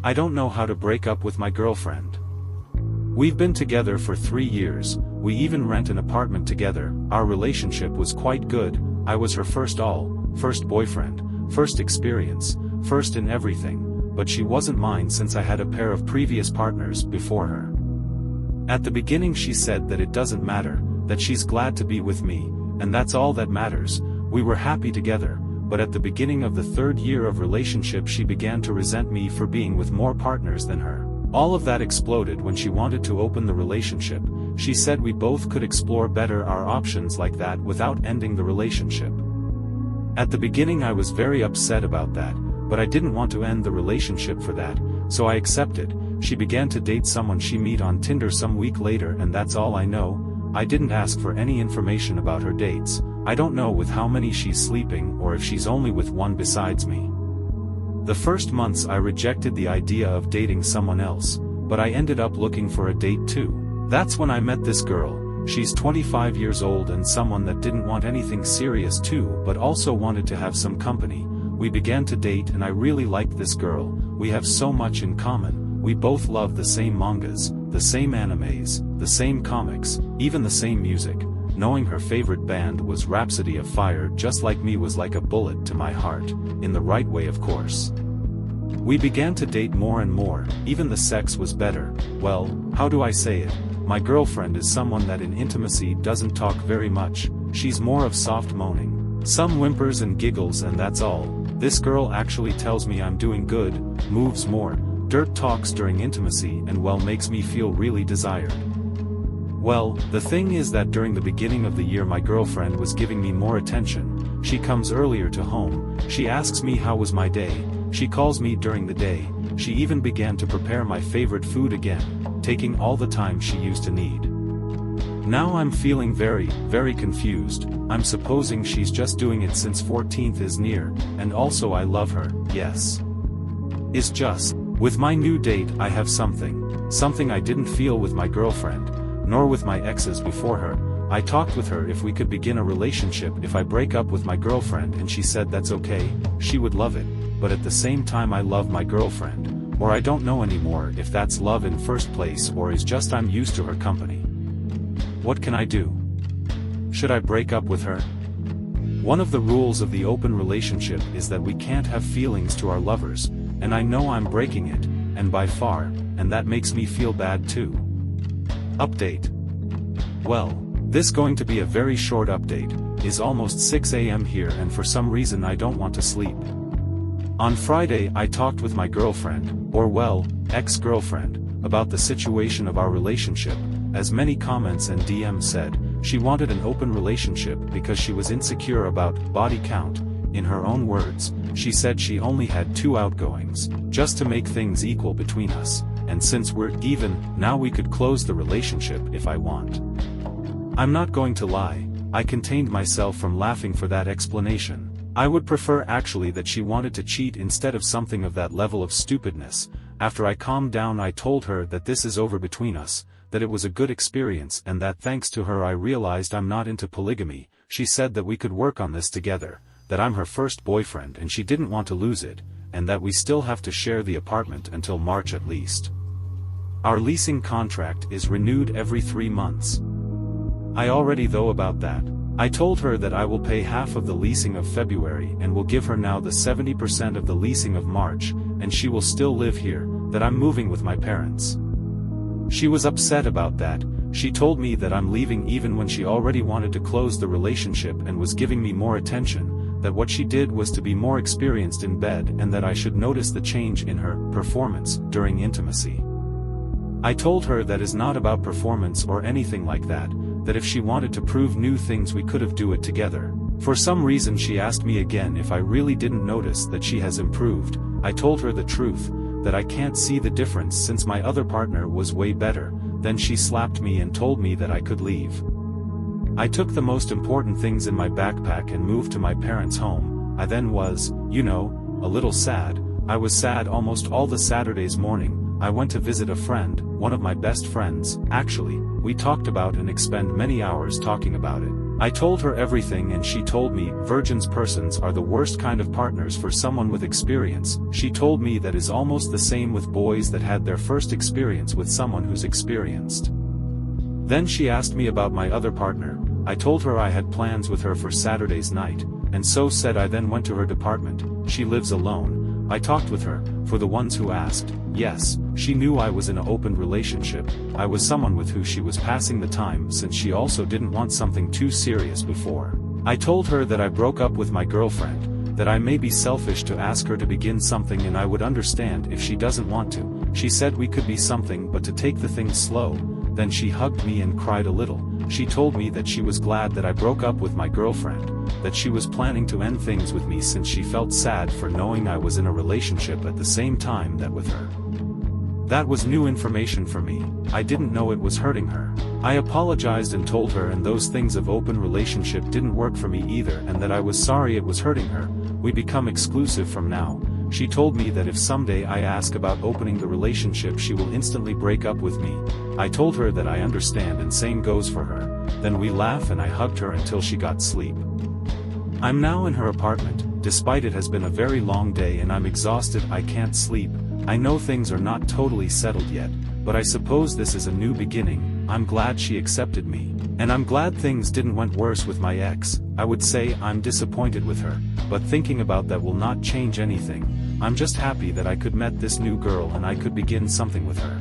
I don't know how to break up with my girlfriend. We've been together for 3 years, we even rent an apartment together, our relationship was quite good, I was her first boyfriend, first experience, first in everything, but she wasn't mine since I had a pair of previous partners before her. At the beginning she said that it doesn't matter, that she's glad to be with me, and that's all that matters, we were happy together, but at the beginning of the 3rd year of relationship she began to resent me for being with more partners than her. All of that exploded when she wanted to open the relationship, she said we both could explore better our options like that without ending the relationship. At the beginning I was very upset about that, but I didn't want to end the relationship for that, so I accepted. She began to date someone she met on Tinder some week later and that's all I know. I didn't ask for any information about her dates, I don't know with how many she's sleeping or if she's only with one besides me. The first months I rejected the idea of dating someone else, but I ended up looking for a date too. That's when I met this girl, she's 25 years old and someone that didn't want anything serious too but also wanted to have some company. We began to date and I really liked this girl, we have so much in common, we both love the same mangas, the same animes, the same comics, even the same music. Knowing her favorite band was Rhapsody of Fire just like me was like a bullet to my heart, in the right way of course. We began to date more and more, even the sex was better. Well, how do I say it? My girlfriend is someone that in intimacy doesn't talk very much, she's more of soft moaning. Some whimpers and giggles and that's all. This girl actually tells me I'm doing good, moves more, dirt talks during intimacy and well makes me feel really desired. Well, the thing is that during the beginning of the year my girlfriend was giving me more attention, she comes earlier to home, she asks me how was my day, she calls me during the day, she even began to prepare my favorite food again, taking all the time she used to need. Now I'm feeling very confused, I'm supposing she's just doing it since 14th is near, and also I love her, yes. It's just, with my new date I have something I didn't feel with my girlfriend, nor with my exes before her. I talked with her if we could begin a relationship if I break up with my girlfriend and she said that's okay, she would love it, but at the same time I love my girlfriend, or I don't know anymore if that's love in first place or is just I'm used to her company. What can I do? Should I break up with her? One of the rules of the open relationship is that we can't have feelings to our lovers, and I know I'm breaking it, and by far, and that makes me feel bad too. Update. Well, this going to be a very short update, is almost 6 AM here and for some reason I don't want to sleep. On Friday I talked with my girlfriend, or well, ex-girlfriend, about the situation of our relationship, as many comments and DMs said, she wanted an open relationship because she was insecure about body count, in her own words, she said she only had 2 outgoings, just to make things equal between us. And since we're even, now we could close the relationship if I want. I'm not going to lie, I contained myself from laughing for that explanation. I would prefer actually that she wanted to cheat instead of something of that level of stupidness. After I calmed down I told her that this is over between us, that it was a good experience and that thanks to her I realized I'm not into polygamy. She said that we could work on this together, that I'm her first boyfriend and she didn't want to lose it, and that we still have to share the apartment until March at least. Our leasing contract is renewed every 3 months. I already know about that. I told her that I will pay half of the leasing of February and will give her now the 70% of the leasing of March, and she will still live here, that I'm moving with my parents. She was upset about that, she told me that I'm leaving even when she already wanted to close the relationship and was giving me more attention, that what she did was to be more experienced in bed and that I should notice the change in her performance during intimacy. I told her that is not about performance or anything like that, that if she wanted to prove new things we could have do it together. For some reason she asked me again if I really didn't notice that she has improved. I told her the truth, that I can't see the difference since my other partner was way better. Then she slapped me and told me that I could leave. I took the most important things in my backpack and moved to my parents' home. I then was, a little sad. I was sad almost all the Saturdays morning. I went to visit a friend, one of my best friends, actually, we talked about and expend many hours talking about it. I told her everything and she told me virgins persons are the worst kind of partners for someone with experience. She told me that is almost the same with boys that had their first experience with someone who's experienced. Then she asked me about my other partner. I told her I had plans with her for Saturday's night, and so said I then went to her department. She lives alone. I talked with her. For the ones who asked, yes, she knew I was in an open relationship. I was someone with who she was passing the time since she also didn't want something too serious before. I told her that I broke up with my girlfriend, that I may be selfish to ask her to begin something and I would understand if she doesn't want to. She said we could be something but to take the things slow. Then she hugged me and cried a little. She told me that she was glad that I broke up with my girlfriend, that she was planning to end things with me since she felt sad for knowing I was in a relationship at the same time that with her. That was new information for me. I didn't know it was hurting her. I apologized and told her and those things of open relationship didn't work for me either and that I was sorry it was hurting her. We become exclusive from now. She told me that if someday I ask about opening the relationship she will instantly break up with me. I told her that I understand and same goes for her. Then we laughed and I hugged her until she got sleep. I'm now in her apartment. Despite it has been a very long day and I'm exhausted, I can't sleep. I know things are not totally settled yet, but I suppose this is a new beginning. I'm glad she accepted me. And I'm glad things didn't went worse with my ex. I would say I'm disappointed with her, but thinking about that will not change anything. I'm just happy that I could met this new girl and I could begin something with her.